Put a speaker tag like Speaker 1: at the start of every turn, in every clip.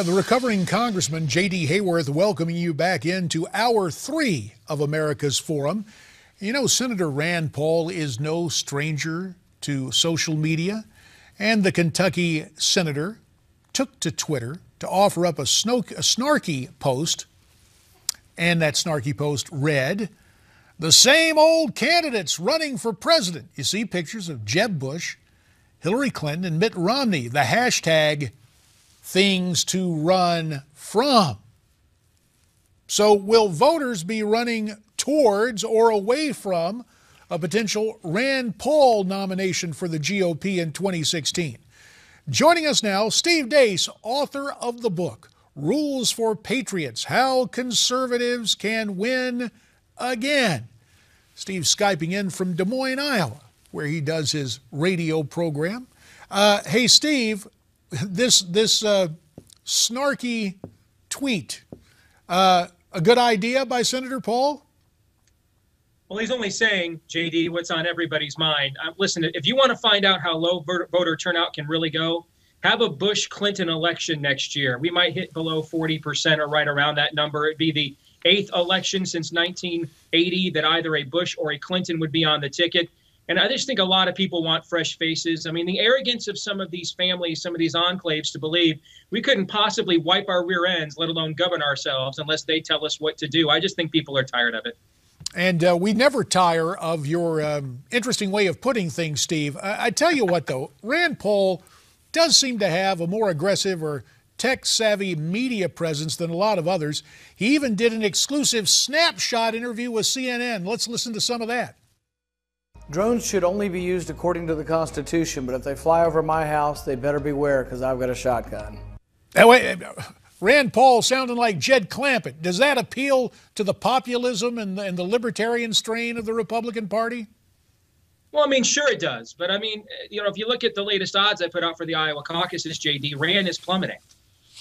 Speaker 1: The recovering Congressman JD Hayworth welcoming you back into Hour 3 of America's Forum. You know, Senator Rand Paul is no stranger to social media, and the Kentucky senator took to Twitter to offer up a snarky post, and that snarky post read, "The same old candidates running for president." You see pictures of Jeb Bush, Hillary Clinton, and Mitt Romney. The hashtag things to run from. So will voters be running towards or away from a potential Rand Paul nomination for the GOP in 2016? Joining us now, Steve Deace, author of the book, Rules for Patriots, How Conservatives Can Win Again. Steve's Skyping in from Des Moines, Iowa, where he does his radio program. Hey, Steve, this snarky tweet, a good idea by Senator Paul?
Speaker 2: Well, he's only saying, JD, what's on everybody's mind. Listen, if you want to find out how low voter turnout can really go, have a Bush-Clinton election next year. We might hit below 40% or right around that number. It'd be the 8th election since 1980 that either a Bush or a Clinton would be on the ticket. And I just think a lot of people want fresh faces. I mean, the arrogance of some of these families, some of these enclaves to believe we couldn't possibly wipe our rear ends, let alone govern ourselves, unless they tell us what to do. I just think people are tired of it.
Speaker 1: And we never tire of your interesting way of putting things, Steve. I tell you what, though, Rand Paul does seem to have a more aggressive or tech-savvy media presence than a lot of others. He even did an exclusive snapshot interview with CNN. Let's listen to some of that.
Speaker 3: Drones should only be used according to the Constitution, but if they fly over my house, they better beware because I've got a shotgun.
Speaker 1: Wait, Rand Paul sounding like Jed Clampett. Does that appeal to the populism and the libertarian strain of the Republican Party?
Speaker 2: Well, I mean, sure it does. But I mean, you know, if you look at the latest odds I put out for the Iowa caucuses, JD, Rand is plummeting.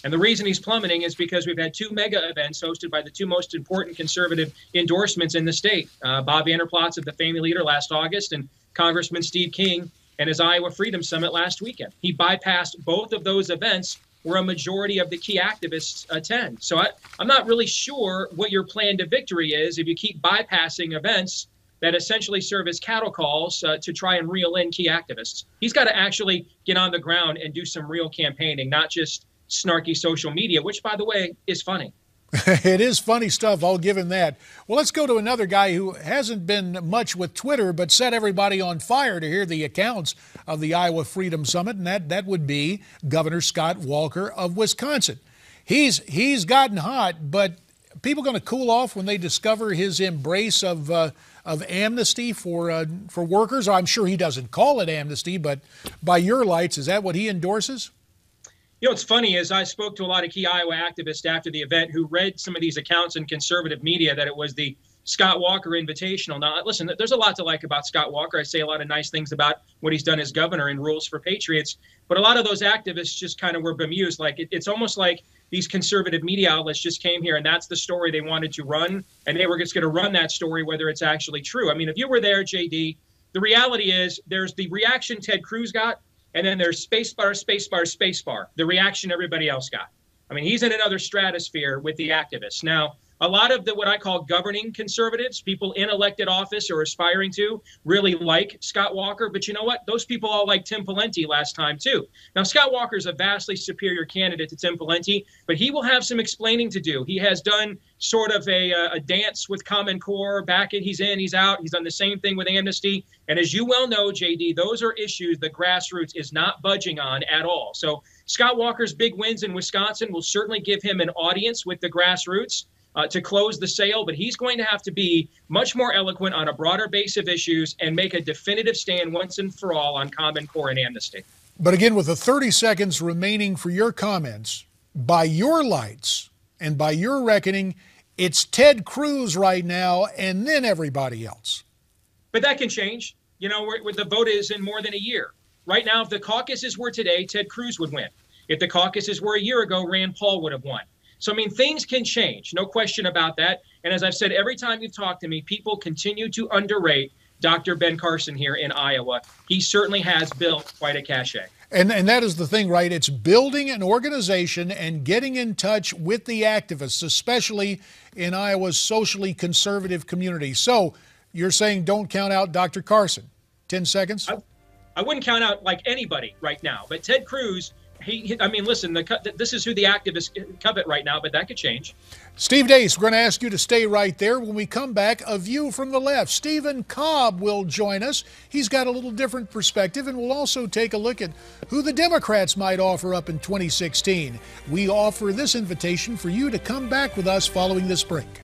Speaker 2: And the reason he's plummeting is because we've had 2 mega events hosted by the 2 most important conservative endorsements in the state. Bob Vander Plaats of the Family Leader last August and Congressman Steve King and his Iowa Freedom Summit last weekend. He bypassed both of those events where a majority of the key activists attend. So I'm not really sure what your plan to victory is if you keep bypassing events that essentially serve as cattle calls to try and reel in key activists. He's got to actually get on the ground and do some real campaigning, not just snarky social media, which, by the way, is funny.
Speaker 1: It is funny stuff. I'll give him that. Well, let's go to another guy who hasn't been much with Twitter, but set everybody on fire to hear the accounts of the Iowa Freedom Summit, and that would be Governor Scott Walker of Wisconsin. He's gotten hot, but people going to cool off when they discover his embrace of amnesty for workers? I'm sure he doesn't call it amnesty, but by your lights, is that what he endorses?
Speaker 2: You know, what's funny is I spoke to a lot of key Iowa activists after the event who read some of these accounts in conservative media that it was the Scott Walker Invitational. Now, listen, there's a lot to like about Scott Walker. I say a lot of nice things about what he's done as governor and Rules for Patriots. But a lot of those activists just kind of were bemused. Like it's almost like these conservative media outlets just came here and that's the story they wanted to run. And they were just going to run that story, whether it's actually true. I mean, if you were there, JD, the reality is there's the reaction Ted Cruz got. And then there's spacebar, spacebar, spacebar, the reaction everybody else got. I mean, he's in another stratosphere with the activists. Now, a lot of the what I call governing conservatives, people in elected office or aspiring to, really like Scott Walker. But you know what? Those people all like Tim Pawlenty last time, too. Now, Scott Walker is a vastly superior candidate to Tim Pawlenty, but he will have some explaining to do. He has done sort of a dance with Common Core. He's in, he's out. He's done the same thing with amnesty. And as you well know, JD, those are issues the grassroots is not budging on at all. So Scott Walker's big wins in Wisconsin will certainly give him an audience with the grassroots to close the sale, but he's going to have to be much more eloquent on a broader base of issues and make a definitive stand once and for all on Common Core and amnesty.
Speaker 1: But again, with the 30 seconds remaining for your comments, by your lights and by your reckoning, it's Ted Cruz right now and then everybody else.
Speaker 2: But that can change. You know, where the vote is in more than a year. Right now, if the caucuses were today, Ted Cruz would win. If the caucuses were a year ago, Rand Paul would have won. So, I mean, things can change, no question about that. And as I've said, every time you've talked to me, people continue to underrate Dr. Ben Carson here in Iowa. He certainly has built quite a cachet.
Speaker 1: And that is the thing, right? It's building an organization and getting in touch with the activists, especially in Iowa's socially conservative community. So you're saying don't count out Dr. Carson. 10 seconds.
Speaker 2: I wouldn't count out like anybody right now, but Ted Cruz, I mean, listen, this is who the activists covet right now, but that could change.
Speaker 1: Steve Deace, we're going to ask you to stay right there. When we come back, a view from the left. Stephen Cobb will join us. He's got a little different perspective, and we'll also take a look at who the Democrats might offer up in 2016. We offer this invitation for you to come back with us following this break.